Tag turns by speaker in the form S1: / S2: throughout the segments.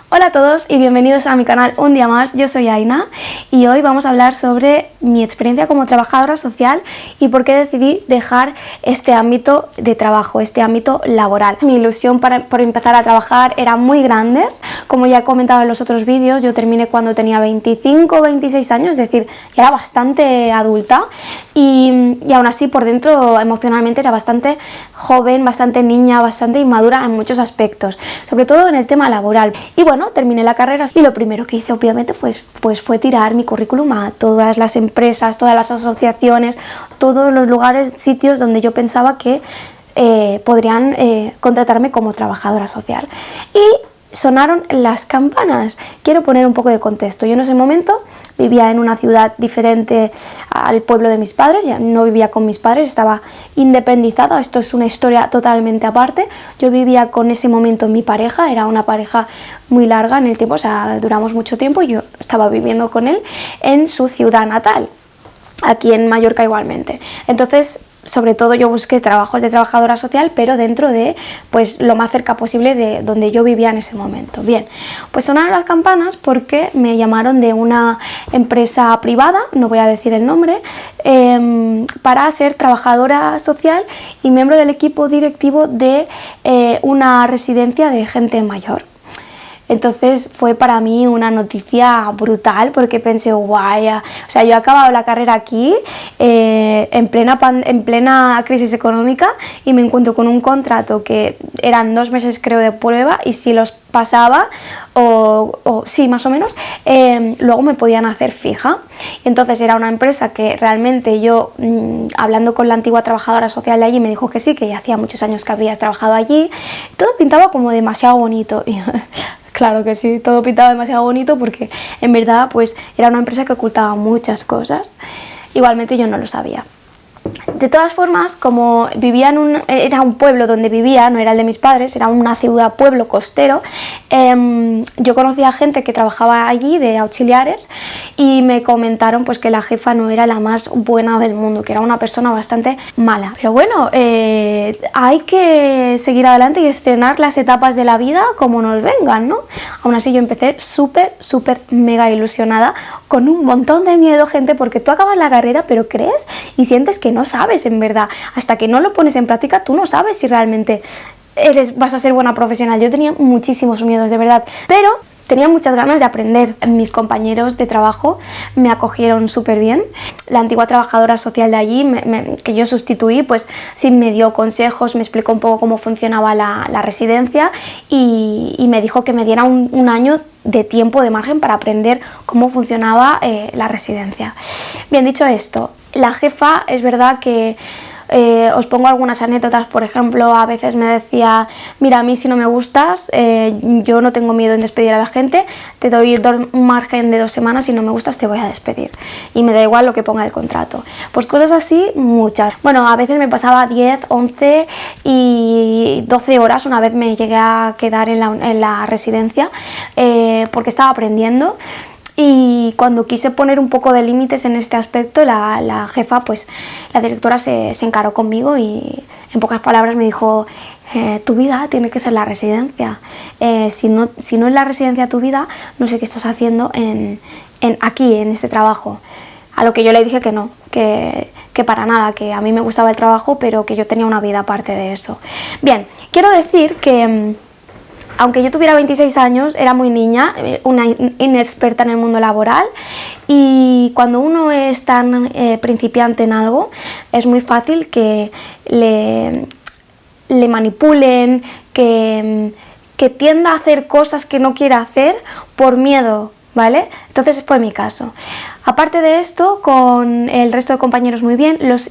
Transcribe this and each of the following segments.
S1: Hola a todos y bienvenidos a mi canal un día más. Yo soy Aina y hoy vamos a hablar sobre mi experiencia como trabajadora social y por qué decidí dejar este ámbito de trabajo, este ámbito laboral. Mi ilusión por empezar a trabajar era muy grande. Como ya he comentado en los otros vídeos, yo terminé cuando tenía 25 o 26 años, es decir, era bastante adulta y aún así por dentro emocionalmente era bastante joven, bastante niña, bastante inmadura en muchos aspectos, sobre todo en el tema laboral. Y bueno, terminé la carrera y lo primero que hice obviamente fue tirar mi currículum a todas las empresas, todas las asociaciones, todos los lugares, sitios donde yo pensaba que podrían contratarme como trabajadora social. Y sonaron las campanas. Quiero poner un poco de contexto. Yo en ese momento vivía en una ciudad diferente al pueblo de mis padres, ya no vivía con mis padres, estaba independizada. Esto es una historia totalmente aparte. Yo vivía con ese momento mi pareja, era una pareja muy larga en el tiempo, o sea, duramos mucho tiempo y yo estaba viviendo con él en su ciudad natal, aquí en Mallorca igualmente. Entonces, sobre todo yo busqué trabajos de trabajadora social, pero dentro de pues lo más cerca posible de donde yo vivía en ese momento. Bien, pues sonaron las campanas porque me llamaron de una empresa privada, no voy a decir el nombre, para ser trabajadora social y miembro del equipo directivo de una residencia de gente mayor. Entonces fue para mí una noticia brutal porque pensé, guay, o sea, yo he acabado la carrera aquí en plena crisis económica y me encuentro con un contrato que eran 2 meses creo de prueba y si los pasaba, sí, más o menos, luego me podían hacer fija. Entonces era una empresa que realmente yo, hablando con la antigua trabajadora social de allí, me dijo que sí, que ya hacía muchos años que había trabajado allí, todo pintaba como demasiado bonito. Claro que sí, todo pintaba demasiado bonito porque en verdad pues era una empresa que ocultaba muchas cosas. Igualmente yo no lo sabía. De todas formas, como vivía era un pueblo donde vivía, no era el de mis padres, era una ciudad, pueblo costero, yo conocía gente que trabajaba allí de auxiliares y me comentaron pues que la jefa no era la más buena del mundo, que era una persona bastante mala. Pero bueno, hay que seguir adelante y estrenar las etapas de la vida como nos vengan, ¿no? Aún así yo empecé súper mega ilusionada, con un montón de miedo, gente, porque tú acabas la carrera pero crees y sientes que no sabes en verdad, hasta que no lo pones en práctica tú no sabes si realmente vas a ser buena profesional. Yo tenía muchísimos miedos, de verdad, pero tenía muchas ganas de aprender. Mis compañeros de trabajo me acogieron súper bien. La antigua trabajadora social de allí, que yo sustituí, pues sí me dio consejos, me explicó un poco cómo funcionaba la residencia y me dijo que me diera un año de tiempo, de margen, para aprender cómo funcionaba la residencia. Bien, dicho esto, la jefa es verdad que os pongo algunas anécdotas. Por ejemplo, a veces me decía, mira, a mí si no me gustas, yo no tengo miedo en despedir a la gente, te doy un margen de 2 semanas, si no me gustas te voy a despedir y me da igual lo que ponga el contrato. Pues cosas así, muchas. Bueno, a veces me pasaba 10, 11 y 12 horas, una vez me llegué a quedar en la residencia porque estaba aprendiendo. Y cuando quise poner un poco de límites en este aspecto, la jefa, pues la directora se encaró conmigo y en pocas palabras me dijo, tu vida tiene que ser la residencia, si no es la residencia tu vida, no sé qué estás haciendo aquí, en este trabajo. A lo que yo le dije que no, que para nada, que a mí me gustaba el trabajo, pero que yo tenía una vida aparte de eso. Bien, quiero decir que aunque yo tuviera 26 años, era muy niña, una inexperta en el mundo laboral, y cuando uno es tan principiante en algo, es muy fácil que le manipulen, que tienda a hacer cosas que no quiere hacer por miedo, ¿vale? Entonces fue mi caso. Aparte de esto, con el resto de compañeros muy bien, los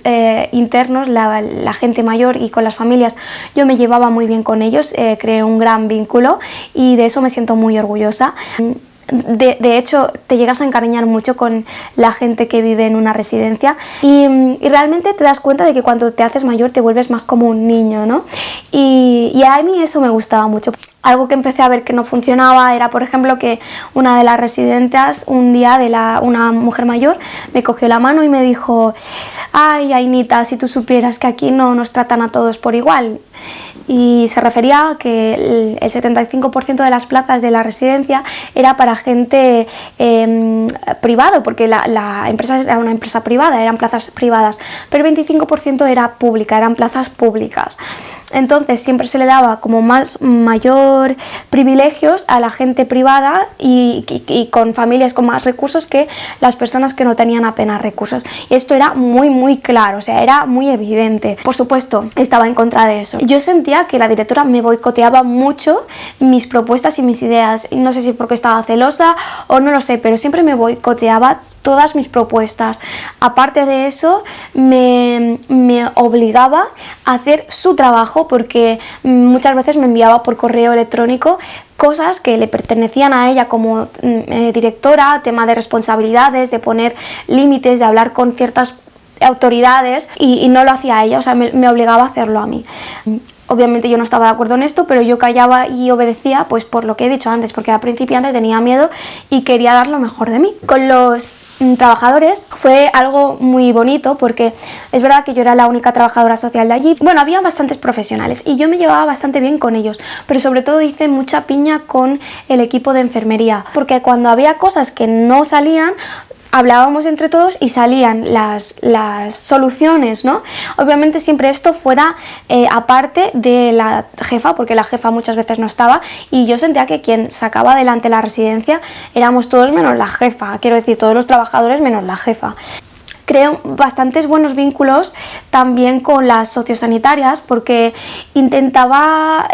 S1: internos, la gente mayor y con las familias, yo me llevaba muy bien con ellos, creé un gran vínculo y de eso me siento muy orgullosa. De hecho, te llegas a encariñar mucho con la gente que vive en una residencia y realmente te das cuenta de que cuando te haces mayor te vuelves más como un niño, ¿no? Y a mí eso me gustaba mucho. Algo que empecé a ver que no funcionaba era, por ejemplo, que una de las residentes, un día una mujer mayor, me cogió la mano y me dijo: ay, Ainita, si tú supieras que aquí no nos tratan a todos por igual. Y se refería a que el 75% de las plazas de la residencia era para gente privado, porque la empresa era una empresa privada, eran plazas privadas, pero el 25% era pública, eran plazas públicas. Entonces siempre se le daba como mayor privilegios a la gente privada y con familias con más recursos que las personas que no tenían apenas recursos. Y esto era muy claro, o sea, era muy evidente. Por supuesto, estaba en contra de eso. Yo sentía que la directora me boicoteaba mucho mis propuestas y mis ideas. No sé si porque estaba celosa o no lo sé, pero siempre me boicoteaba todas mis propuestas. Aparte de eso, me obligaba a hacer su trabajo, porque muchas veces me enviaba por correo electrónico cosas que le pertenecían a ella como directora, tema de responsabilidades, de poner límites, de hablar con ciertas autoridades, y no lo hacía ella, o sea, me obligaba a hacerlo a mí. Obviamente yo no estaba de acuerdo en esto, pero yo callaba y obedecía, pues por lo que he dicho antes, porque era principiante, tenía miedo y quería dar lo mejor de mí. Con los trabajadores fue algo muy bonito, porque es verdad que yo era la única trabajadora social de allí. Bueno, había bastantes profesionales y yo me llevaba bastante bien con ellos, pero sobre todo hice mucha piña con el equipo de enfermería, porque cuando había cosas que no salían, hablábamos entre todos y salían las soluciones, ¿no? Obviamente siempre esto fuera aparte de la jefa, porque la jefa muchas veces no estaba, y yo sentía que quien sacaba adelante la residencia éramos todos menos la jefa, quiero decir, todos los trabajadores menos la jefa. Creo bastantes buenos vínculos también con las sociosanitarias, porque intentaba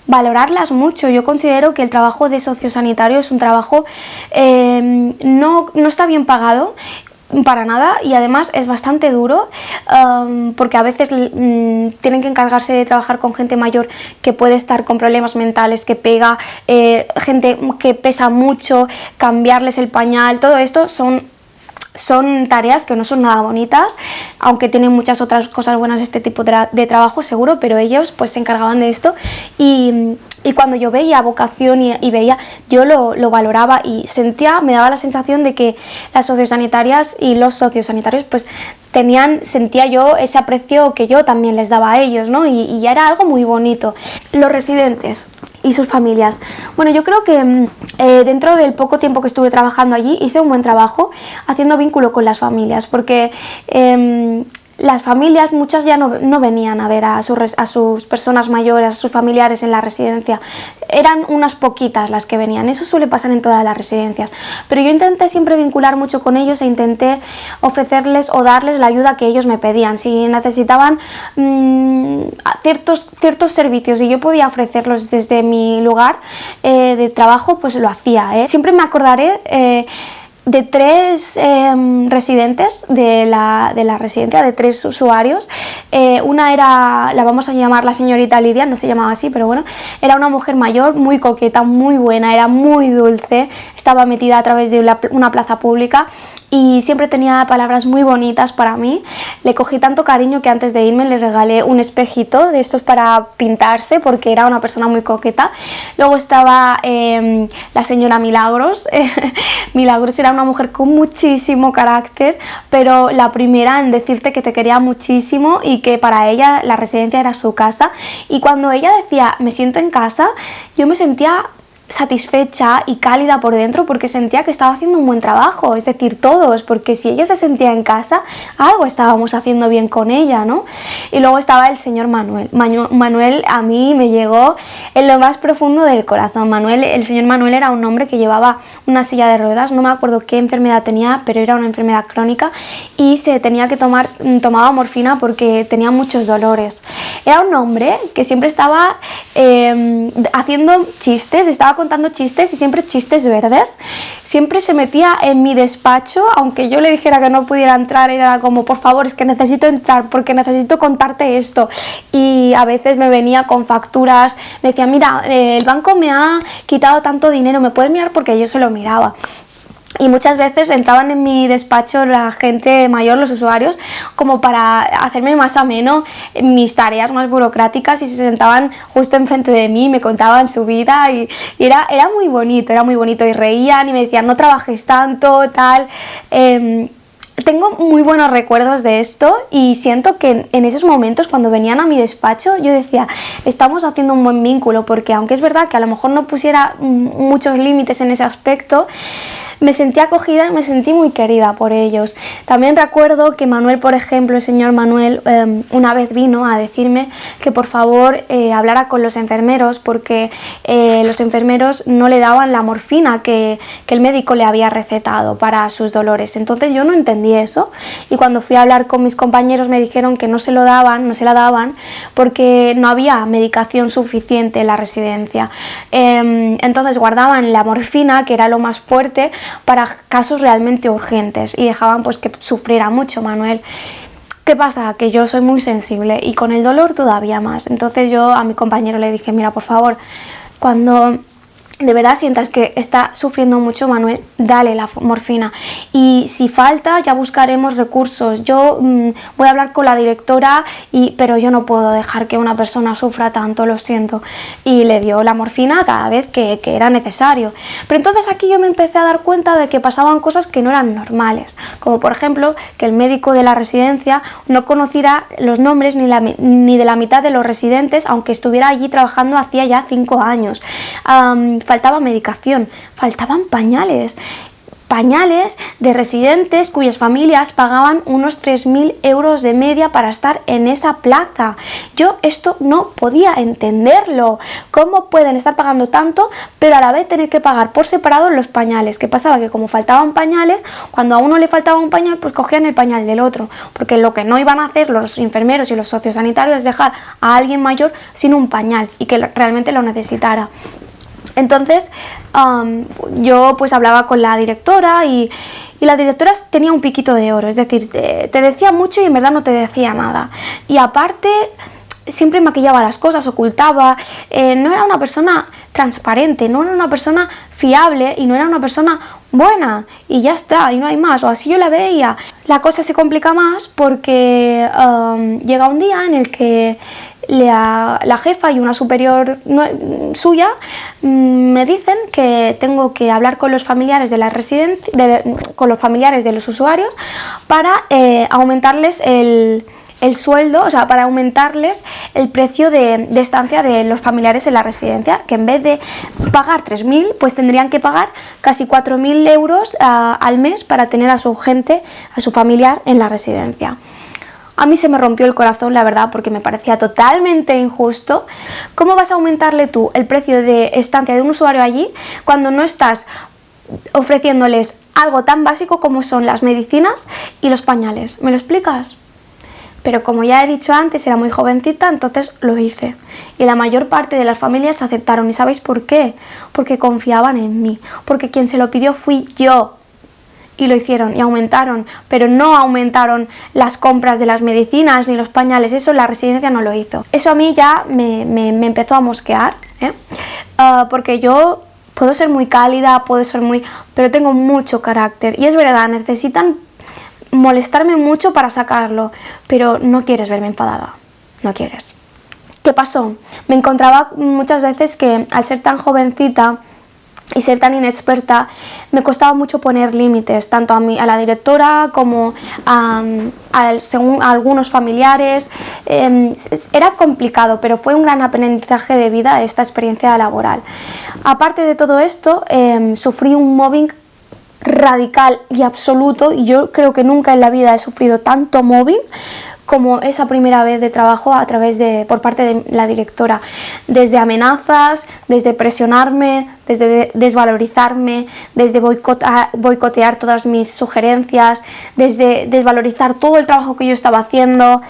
S1: valorarlas mucho. Yo considero que el trabajo de sociosanitario es un trabajo no está bien pagado para nada, y además es bastante duro, porque a veces tienen que encargarse de trabajar con gente mayor que puede estar con problemas mentales, que pega, gente que pesa mucho, cambiarles el pañal, todo esto son tareas que no son nada bonitas, aunque tienen muchas otras cosas buenas este tipo de trabajo seguro, pero ellos pues se encargaban de esto, y cuando yo veía vocación y veía, yo lo valoraba y me daba la sensación de que las sociosanitarias y los sociosanitarios pues sentía yo ese aprecio que yo también les daba a ellos, ¿no? Y era algo muy bonito. Los residentes y sus familias. Bueno, yo creo que dentro del poco tiempo que estuve trabajando allí hice un buen trabajo haciendo vínculo con las familias, porque las familias, muchas ya no venían a ver a sus personas mayores, a sus familiares en la residencia. Eran unas poquitas las que venían, eso suele pasar en todas las residencias. Pero yo intenté siempre vincular mucho con ellos e intenté ofrecerles o darles la ayuda que ellos me pedían. Si necesitaban ciertos servicios y yo podía ofrecerlos desde mi lugar de trabajo, pues lo hacía. Siempre me acordaré de 3 residentes de la residencia, de 3 usuarios. Una era, la vamos a llamar la señorita Lidia, no se llamaba así, pero bueno, era una mujer mayor, muy coqueta, muy buena, era muy dulce, estaba metida a través de una plaza pública y siempre tenía palabras muy bonitas para mí. Le cogí tanto cariño que antes de irme le regalé un espejito de estos para pintarse, porque era una persona muy coqueta. Luego estaba la señora Milagros. Milagros era una mujer con muchísimo carácter, pero la primera en decirte que te quería muchísimo y que para ella la residencia era su casa. Y cuando ella decía me siento en casa, yo me sentía satisfecha y cálida por dentro, porque sentía que estaba haciendo un buen trabajo, es decir, todos, porque si ella se sentía en casa, algo estábamos haciendo bien con ella, ¿no? Y luego estaba el señor Manuel. Manuel a mí me llegó en lo más profundo del corazón. El señor Manuel era un hombre que llevaba una silla de ruedas, no me acuerdo qué enfermedad tenía, pero era una enfermedad crónica y tomaba morfina porque tenía muchos dolores. Era un hombre que siempre estaba haciendo chistes, estaba contando chistes, y siempre chistes verdes. Siempre se metía en mi despacho, aunque yo le dijera que no pudiera entrar, era como por favor, es que necesito entrar porque necesito contarte esto. Y a veces me venía con facturas, me decía mira, el banco me ha quitado tanto dinero, ¿me puedes mirar? Porque yo se lo miraba. Y muchas veces entraban en mi despacho la gente mayor, los usuarios, como para hacerme más ameno mis tareas más burocráticas, y se sentaban justo enfrente de mí, me contaban su vida y era muy bonito, y reían y me decían no trabajes tanto, tal. Tengo muy buenos recuerdos de esto, y siento que en esos momentos cuando venían a mi despacho yo decía, estamos haciendo un buen vínculo, porque aunque es verdad que a lo mejor no pusiera muchos límites en ese aspecto, me sentí acogida y me sentí muy querida por ellos. También recuerdo que Manuel, por ejemplo, el señor Manuel, una vez vino a decirme que por favor hablara con los enfermeros, porque los enfermeros no le daban la morfina que el médico le había recetado para sus dolores. Entonces yo no entendí eso, y cuando fui a hablar con mis compañeros me dijeron que no se la daban porque no había medicación suficiente en la residencia. Entonces guardaban la morfina, que era lo más fuerte, para casos realmente urgentes, y dejaban pues que sufriera mucho Manuel. ¿Qué pasa? Que yo soy muy sensible, y con el dolor todavía más. Entonces yo a mi compañero le dije, mira, por favor, cuando de verdad sientas que está sufriendo mucho Manuel, dale la morfina, y si falta ya buscaremos recursos. Yo voy a hablar con la directora, pero yo no puedo dejar que una persona sufra tanto, lo siento. Y le dio la morfina cada vez que era necesario. Pero entonces aquí yo me empecé a dar cuenta de que pasaban cosas que no eran normales, como por ejemplo que el médico de la residencia no conociera los nombres ni de la mitad de los residentes, aunque estuviera allí trabajando hacía ya 5 años. Faltaba medicación, faltaban pañales de residentes cuyas familias pagaban unos 3.000 euros de media para estar en esa plaza. Yo esto no podía entenderlo. ¿Cómo pueden estar pagando tanto, pero a la vez tener que pagar por separado los pañales? ¿Qué pasaba? Que como faltaban pañales, cuando a uno le faltaba un pañal, pues cogían el pañal del otro, porque lo que no iban a hacer los enfermeros y los sociosanitarios es dejar a alguien mayor sin un pañal y que realmente lo necesitara. Entonces yo pues hablaba con la directora, y la directora tenía un piquito de oro, es decir, te decía mucho y en verdad no te decía nada. Y aparte siempre maquillaba las cosas, ocultaba, no era una persona transparente, no era una persona fiable y no era una persona buena, y ya está, y no hay más, o así yo la veía. La cosa se complica más porque llega un día en el que la jefa y una superior suya me dicen que tengo que hablar con los familiares de la con los familiares de los usuarios para aumentarles el sueldo, o sea, para aumentarles el precio de estancia de los familiares en la residencia, que en vez de pagar 3.000, pues tendrían que pagar casi 4.000 euros al mes para tener a su gente, a su familiar en la residencia. A mí se me rompió el corazón, la verdad, porque me parecía totalmente injusto. ¿Cómo vas a aumentarle tú el precio de estancia de un usuario allí cuando no estás ofreciéndoles algo tan básico como son las medicinas y los pañales? ¿Me lo explicas? Pero como ya he dicho antes, era muy jovencita, entonces lo hice. Y la mayor parte de las familias aceptaron. ¿Y sabéis por qué? Porque confiaban en mí. Porque quien se lo pidió fui yo. Y lo hicieron y aumentaron, pero no aumentaron las compras de las medicinas ni los pañales. Eso la residencia no lo hizo. Eso a mí ya me empezó a mosquear, porque yo puedo ser muy cálida, pero tengo mucho carácter. Y es verdad, necesitan molestarme mucho para sacarlo, pero no quieres verme enfadada, no quieres. ¿Qué pasó? Me encontraba muchas veces que al ser tan jovencita y ser tan inexperta, me costaba mucho poner límites, tanto a la directora como según a algunos familiares. Era complicado, pero fue un gran aprendizaje de vida esta experiencia laboral. Aparte de todo esto, sufrí un mobbing radical y absoluto, y yo creo que nunca en la vida he sufrido tanto mobbing como esa primera vez de trabajo por parte de la directora. Desde amenazas, desde presionarme, desde desvalorizarme, desde boicotear todas mis sugerencias, desde desvalorizar todo el trabajo que yo estaba haciendo.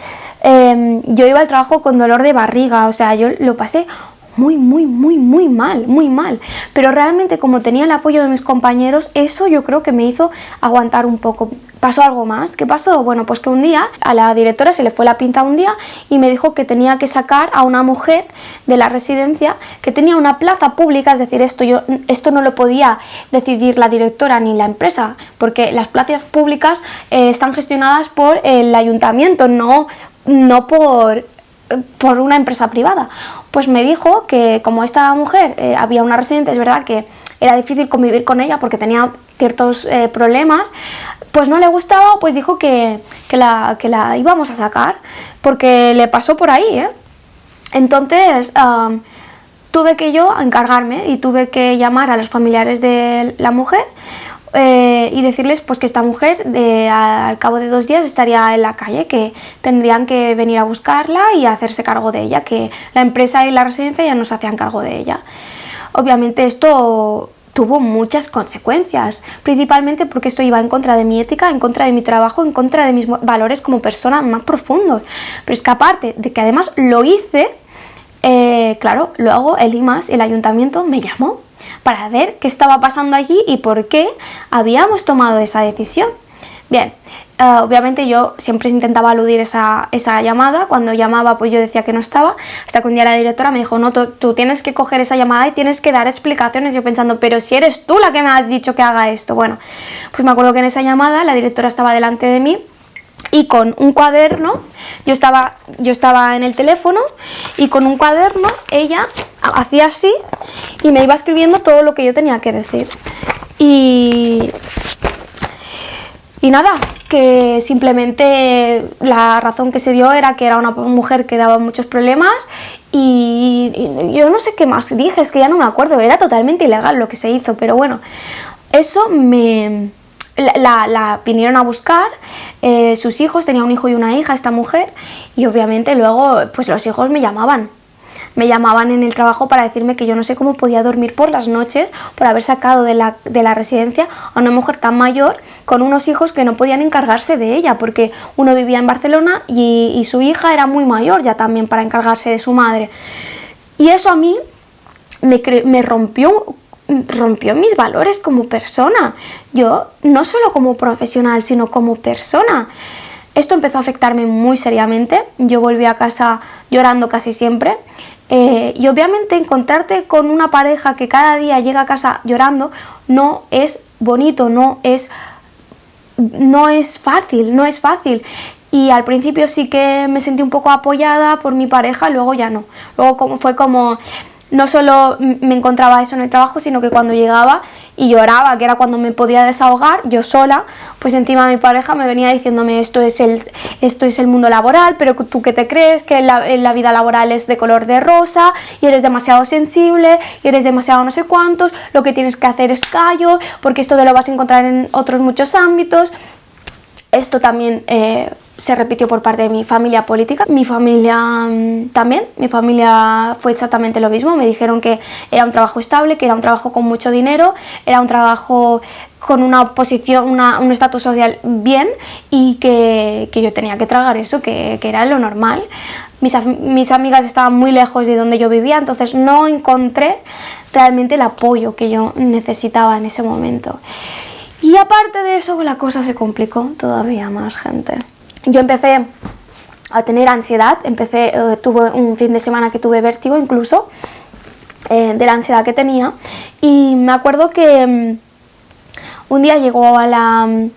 S1: Yo iba al trabajo con dolor de barriga, o sea, yo lo pasé muy, muy, muy, muy mal, muy mal. Pero realmente como tenía el apoyo de mis compañeros, eso yo creo que me hizo aguantar un poco. ¿Pasó algo más? ¿Qué pasó? Bueno, pues que un día a la directora se le fue la pinta un día y me dijo que tenía que sacar a una mujer de la residencia que tenía una plaza pública, es decir, esto no lo podía decidir la directora ni la empresa, porque las plazas públicas están gestionadas por el ayuntamiento, no por una empresa privada. Pues me dijo que como esta mujer había una residente, es verdad que era difícil convivir con ella porque tenía ciertos problemas, pues no le gustaba, pues dijo que la íbamos a sacar, porque le pasó por ahí, ¿eh? Entonces tuve que yo encargarme y tuve que llamar a los familiares de la mujer y decirles pues que esta mujer al cabo de 2 días estaría en la calle, que tendrían que venir a buscarla y hacerse cargo de ella, que la empresa y la residencia ya no se hacían cargo de ella. Obviamente esto tuvo muchas consecuencias, principalmente porque esto iba en contra de mi ética, en contra de mi trabajo, en contra de mis valores como persona más profundos. Pero es que aparte de que además lo hice, claro, luego el IMAS, el ayuntamiento, me llamó para ver qué estaba pasando allí y por qué habíamos tomado esa decisión. Bien, obviamente yo siempre intentaba eludir esa llamada. Cuando llamaba pues yo decía que no estaba, hasta que un día la directora me dijo, no, tú tienes que coger esa llamada y tienes que dar explicaciones. Yo pensando, pero si eres tú la que me has dicho que haga esto. Bueno, pues me acuerdo que en esa llamada la directora estaba delante de mí y con un cuaderno, yo estaba en el teléfono y con un cuaderno ella hacía así y me iba escribiendo todo lo que yo tenía que decir. Y nada, que simplemente la razón que se dio era que era una mujer que daba muchos problemas y yo no sé qué más dije, es que ya no me acuerdo, era totalmente ilegal lo que se hizo, pero bueno, eso la vinieron a buscar, sus hijos, tenía un hijo y una hija esta mujer, y obviamente luego pues los hijos me llamaban en el trabajo para decirme que yo no sé cómo podía dormir por las noches por haber sacado de la residencia a una mujer tan mayor con unos hijos que no podían encargarse de ella, porque uno vivía en Barcelona y su hija era muy mayor ya también para encargarse de su madre. Y eso a mí me rompió mis valores como persona, yo no solo como profesional sino como persona. Esto empezó a afectarme muy seriamente, yo volví a casa llorando casi siempre. Y obviamente encontrarte con una pareja que cada día llega a casa llorando no es bonito, no es fácil. Y al principio sí que me sentí un poco apoyada por mi pareja, luego ya no. Luego fue como no solo me encontraba eso en el trabajo, sino que cuando llegaba y lloraba, que era cuando me podía desahogar, yo sola, pues encima mi pareja me venía diciéndome esto es el mundo laboral, pero tú qué te crees, que la vida laboral es de color de rosa y eres demasiado sensible y eres demasiado no sé cuántos, lo que tienes que hacer es callo, porque esto te lo vas a encontrar en otros muchos ámbitos. Esto también se repitió por parte de mi familia política, mi familia también, mi familia fue exactamente lo mismo, me dijeron que era un trabajo estable, que era un trabajo con mucho dinero, era un trabajo con una posición, un estatus social bien y que yo tenía que tragar eso, que era lo normal. Mis amigas estaban muy lejos de donde yo vivía, entonces no encontré realmente el apoyo que yo necesitaba en ese momento. Y aparte de eso, la cosa se complicó todavía más, gente. Yo empecé a tener ansiedad, tuve un fin de semana que tuve vértigo incluso, de la ansiedad que tenía, y me acuerdo que un día llego al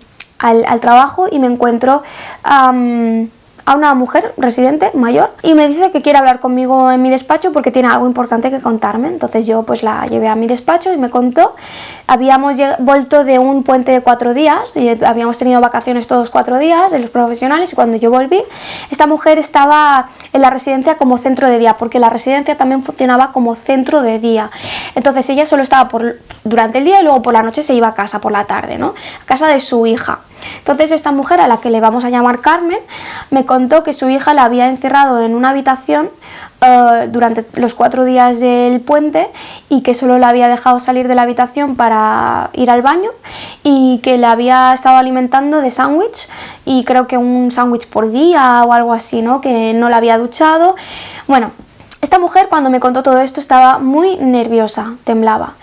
S1: trabajo y me encuentro a una mujer residente mayor y me dice que quiere hablar conmigo en mi despacho porque tiene algo importante que contarme. Entonces yo pues la llevé a mi despacho y me contó. Habíamos vuelto de un puente de 4 días y habíamos tenido vacaciones todos 4 días de los profesionales, y cuando yo volví esta mujer estaba en la residencia como centro de día, porque la residencia también funcionaba como centro de día. Entonces ella solo estaba durante el día y luego por la noche se iba a casa por la tarde, ¿no? A casa de su hija. Entonces esta mujer, a la que le vamos a llamar Carmen, me contó que su hija la había encerrado en una habitación durante los 4 días del puente y que solo la había dejado salir de la habitación para ir al baño y que la había estado alimentando de sándwich, y creo que un sándwich por día o algo así, ¿no? Que no la había duchado. Bueno, Esta mujer, cuando me contó todo esto, estaba muy nerviosa, temblaba.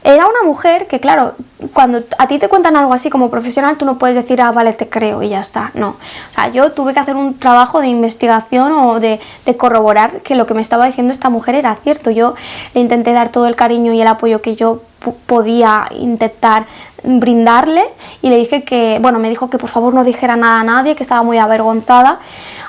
S1: Era una mujer que, claro, cuando a ti te cuentan algo así como profesional, tú no puedes decir, ah, vale, te creo y ya está. No. O sea, yo tuve que hacer un trabajo de investigación o de corroborar que lo que me estaba diciendo esta mujer era cierto. Yo le intenté dar todo el cariño y el apoyo que yo podía intentar brindarle y le dije que, bueno, me dijo que por favor no dijera nada a nadie, que estaba muy avergonzada.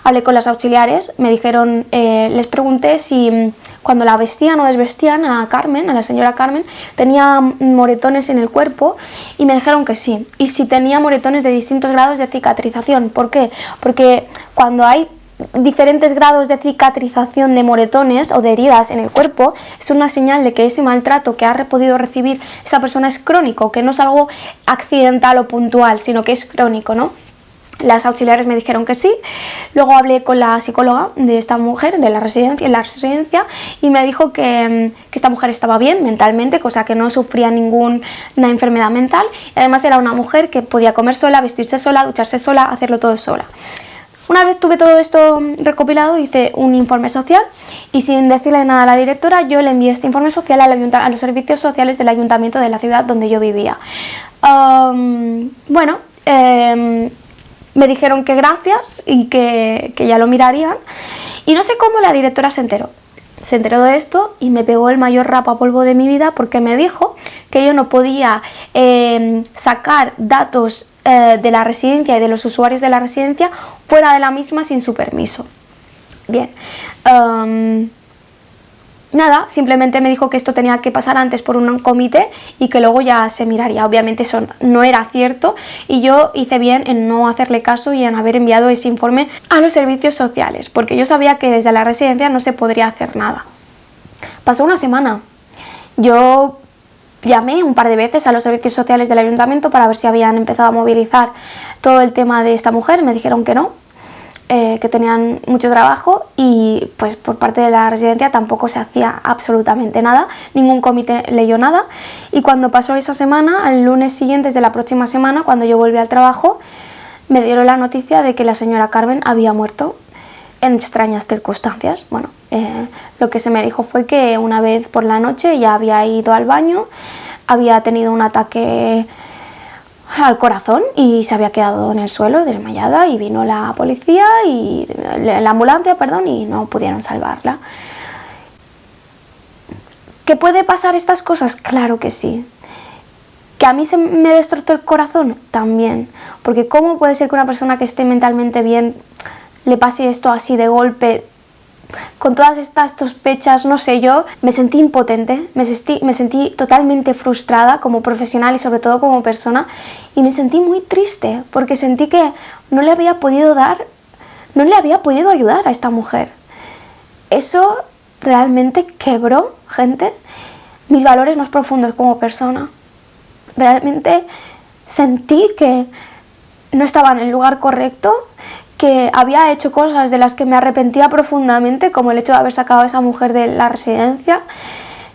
S1: Hablé con las auxiliares, me dijeron, les pregunté si cuando la vestían o desvestían a Carmen, a la señora Carmen, tenía moretones en el cuerpo y me dijeron que sí. Y si tenía moretones de distintos grados de cicatrización. ¿Por qué? Porque cuando hay diferentes grados de cicatrización de moretones o de heridas en el cuerpo, es una señal de que ese maltrato que ha podido recibir esa persona es crónico, que no es algo accidental o puntual, sino que es crónico, ¿no? Las auxiliares me dijeron que sí. Luego hablé con la psicóloga de esta mujer, de la residencia, y me dijo que esta mujer estaba bien mentalmente, cosa que no sufría ninguna enfermedad mental. Y además era una mujer que podía comer sola, vestirse sola, ducharse sola, hacerlo todo sola. Una vez tuve todo esto recopilado, hice un informe social y sin decirle nada a la directora, yo le envié este informe social a los servicios sociales del ayuntamiento de la ciudad donde yo vivía. Me dijeron que gracias y que ya lo mirarían. Y no sé cómo la directora se enteró. Se enteró de esto y me pegó el mayor rapapolvo de mi vida porque me dijo que yo no podía sacar datos de la residencia y de los usuarios de la residencia fuera de la misma sin su permiso. Bien. Nada, simplemente me dijo que esto tenía que pasar antes por un comité y que luego ya se miraría. Obviamente eso no era cierto y yo hice bien en no hacerle caso y en haber enviado ese informe a los servicios sociales, porque yo sabía que desde la residencia no se podría hacer nada. Pasó una semana. Yo llamé un par de veces a los servicios sociales del ayuntamiento para ver si habían empezado a movilizar todo el tema de esta mujer. Me dijeron que no. Que tenían mucho trabajo y pues por parte de la residencia tampoco se hacía absolutamente nada, ningún comité leyó nada y cuando pasó esa semana, el lunes siguiente de la próxima semana, cuando yo volví al trabajo, me dieron la noticia de que la señora Carmen había muerto en extrañas circunstancias. Bueno, lo que se me dijo fue que una vez por la noche ya había ido al baño, había tenido un ataque al corazón y se había quedado en el suelo desmayada y vino la policía y la ambulancia, perdón, y no pudieron salvarla. ¿Que puede pasar estas cosas? Claro que sí. ¿Que a mí se me destrozó el corazón? También. Porque ¿cómo puede ser que una persona que esté mentalmente bien le pase esto así de golpe? Con todas estas sospechas, no sé, yo me sentí impotente, me sentí totalmente frustrada como profesional y sobre todo como persona y me sentí muy triste porque sentí que no le había podido ayudar a esta mujer. Eso realmente quebró, gente, mis valores más profundos como persona. Realmente sentí que no estaba en el lugar correcto, que había hecho cosas de las que me arrepentía profundamente, como el hecho de haber sacado a esa mujer de la residencia,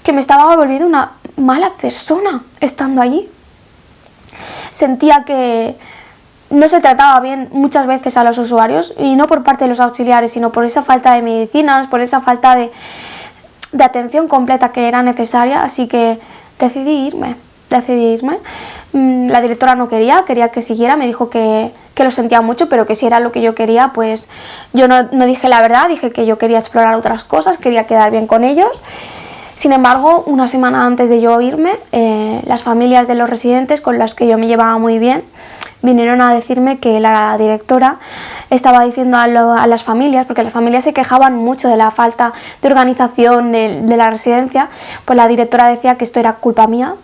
S1: que me estaba volviendo una mala persona estando allí. Sentía que no se trataba bien muchas veces a los usuarios, y no por parte de los auxiliares, sino por esa falta de medicinas, por esa falta de atención completa que era necesaria, así que decidí irme. La directora no quería que siguiera, me dijo que lo sentía mucho, pero que si era lo que yo quería, pues yo no dije la verdad, dije que yo quería explorar otras cosas, quería quedar bien con ellos. Sin embargo, una semana antes de yo irme, las familias de los residentes con las que yo me llevaba muy bien vinieron a decirme que la directora estaba diciendo a las familias, porque las familias se quejaban mucho de la falta de organización de la residencia, pues la directora decía que esto era culpa mía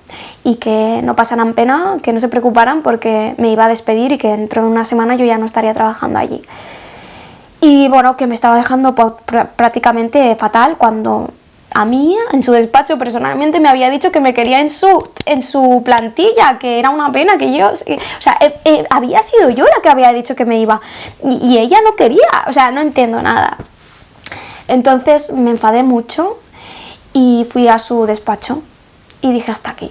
S1: y que no pasaran pena, que no se preocuparan porque me iba a despedir y que dentro de una semana yo ya no estaría trabajando allí. Y bueno, que me estaba dejando prácticamente fatal cuando a mí, en su despacho, personalmente me había dicho que me quería en su plantilla, que era una pena que yo... O sea, había sido yo la que había dicho que me iba y ella no quería, o sea, no entiendo nada. Entonces me enfadé mucho y fui a su despacho y dije hasta aquí.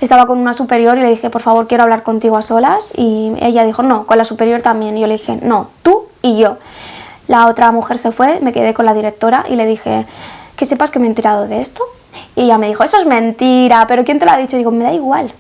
S1: Estaba con una superior y le dije, por favor, quiero hablar contigo a solas, y ella dijo, no, con la superior también, y yo le dije, no, tú y yo. La otra mujer se fue, me quedé con la directora y le dije, que sepas que me he enterado de esto. Y ella me dijo, eso es mentira, pero ¿quién te lo ha dicho? Y digo, me da igual.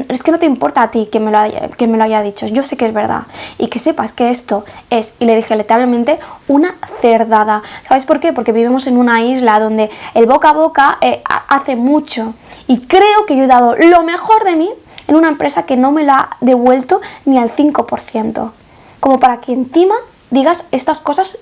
S1: Es que no te importa a ti que me lo haya dicho, yo sé que es verdad y que sepas que esto es, y le dije literalmente, una cerdada. ¿Sabes por qué? Porque vivimos en una isla donde el boca a boca hace mucho, y creo que yo he dado lo mejor de mí en una empresa que no me lo ha devuelto ni al 5%, como para que encima digas estas cosas,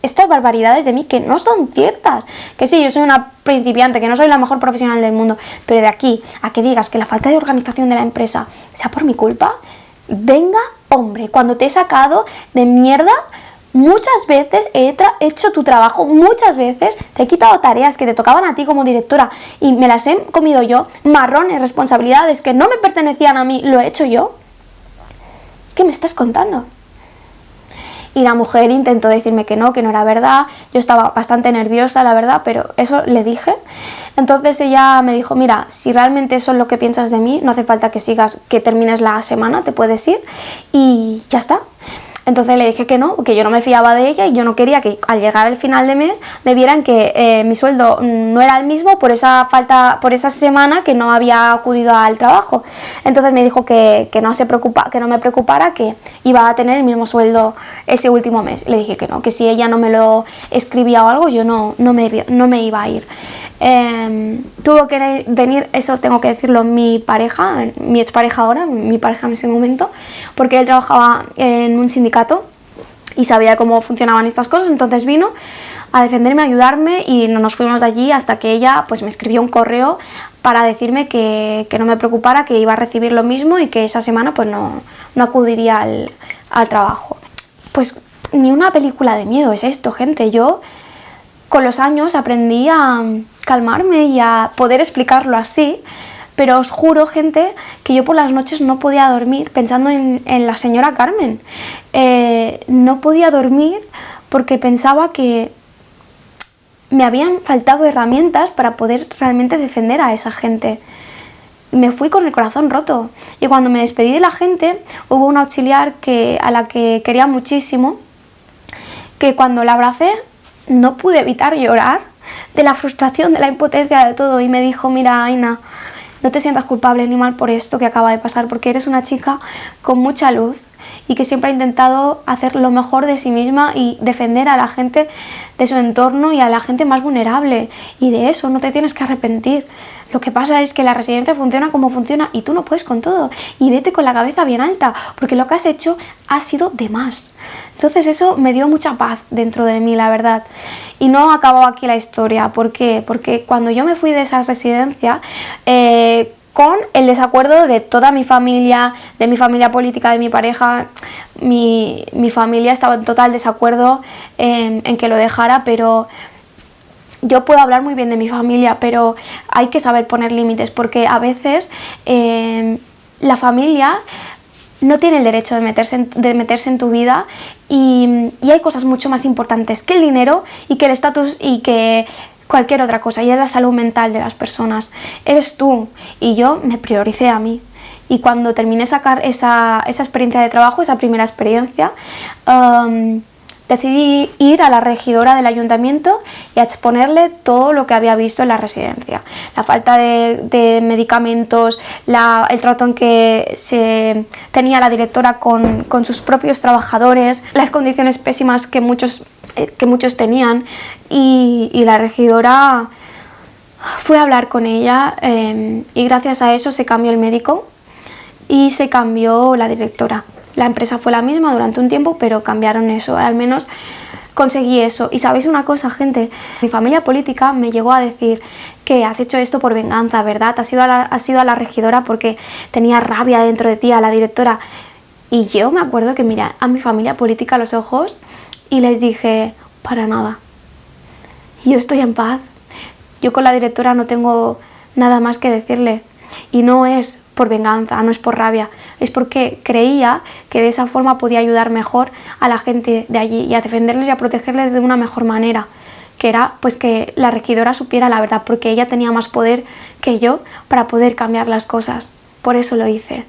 S1: estas barbaridades de mí que no son ciertas. Que sí, yo soy una principiante, que no soy la mejor profesional del mundo, pero de aquí a que digas que la falta de organización de la empresa sea por mi culpa, venga, hombre, cuando te he sacado de mierda muchas veces, he hecho tu trabajo muchas veces, te he quitado tareas que te tocaban a ti como directora y me las he comido yo, marrones, responsabilidades que no me pertenecían a mí, lo he hecho yo. ¿Qué me estás contando? Y la mujer intentó decirme que no era verdad. Yo estaba bastante nerviosa, la verdad, pero eso le dije. Entonces ella me dijo, mira, si realmente eso es lo que piensas de mí, no hace falta que sigas, que termines la semana, te puedes ir y ya está. Entonces le dije que no, que yo no me fiaba de ella y yo no quería que al llegar al final de mes me vieran que mi sueldo no era el mismo por esa semana que no había acudido al trabajo. Entonces me dijo que no me preocupara, que iba a tener el mismo sueldo ese último mes. Le dije que no, que si ella no me lo escribía o algo, yo no me iba a ir. Tuvo que venir, eso tengo que decirlo, mi pareja, mi expareja ahora, mi pareja en ese momento, porque él trabajaba en un sindicato y sabía cómo funcionaban estas cosas, entonces vino a defenderme, a ayudarme y no nos fuimos de allí hasta que ella pues me escribió un correo para decirme que no me preocupara, que iba a recibir lo mismo y que esa semana pues no acudiría al trabajo. Pues ni una película de miedo es esto, gente. Yo con los años aprendí a calmarme y a poder explicarlo así, pero os juro, gente, que yo por las noches no podía dormir pensando en la señora Carmen. No podía dormir porque pensaba que me habían faltado herramientas para poder realmente defender a esa gente. Me fui con el corazón roto y cuando me despedí de la gente hubo una auxiliar a la que quería muchísimo, que cuando la abracé no pude evitar llorar de la frustración, de la impotencia, de todo, y me dijo, mira, Aina, no te sientas culpable ni mal por esto que acaba de pasar, porque eres una chica con mucha luz y que siempre ha intentado hacer lo mejor de sí misma y defender a la gente de su entorno y a la gente más vulnerable, y de eso no te tienes que arrepentir. Lo que pasa es que la residencia funciona como funciona y tú no puedes con todo, y vete con la cabeza bien alta porque lo que has hecho ha sido de más. Entonces eso me dio mucha paz dentro de mí, la verdad. Y no acabó aquí la historia. ¿Por qué? Porque cuando yo me fui de esa residencia, con el desacuerdo de toda mi familia, de mi familia política, de mi pareja, mi familia estaba en total desacuerdo en que lo dejara, pero yo puedo hablar muy bien de mi familia, pero hay que saber poner límites, porque a veces la familia no tiene el derecho de meterse en tu vida y hay cosas mucho más importantes que el dinero y que el estatus y que cualquier otra cosa, y es la salud mental de las personas. Eres tú, y yo me prioricé a mí. Y cuando terminé de sacar esa experiencia de trabajo, esa primera experiencia, decidí ir a la regidora del ayuntamiento y a exponerle todo lo que había visto en la residencia. La falta de medicamentos, el trato en que se tenía la directora con sus propios trabajadores, las condiciones pésimas que muchos tenían, y la regidora fue a hablar con ella y gracias a eso se cambió el médico y se cambió la directora. La empresa fue la misma durante un tiempo, pero cambiaron eso, al menos conseguí eso. Y sabéis una cosa, gente, mi familia política me llegó a decir que has hecho esto por venganza, ¿verdad? Has ido a la regidora porque tenía rabia dentro de ti, a la directora. Y yo me acuerdo que miré a mi familia política a los ojos y les dije, para nada. Yo estoy en paz. Yo con la directora no tengo nada más que decirle. Y no es por venganza, no es por rabia, es porque creía que de esa forma podía ayudar mejor a la gente de allí y a defenderles y a protegerles de una mejor manera, que era pues que la regidora supiera la verdad, porque ella tenía más poder que yo para poder cambiar las cosas. Por eso lo hice.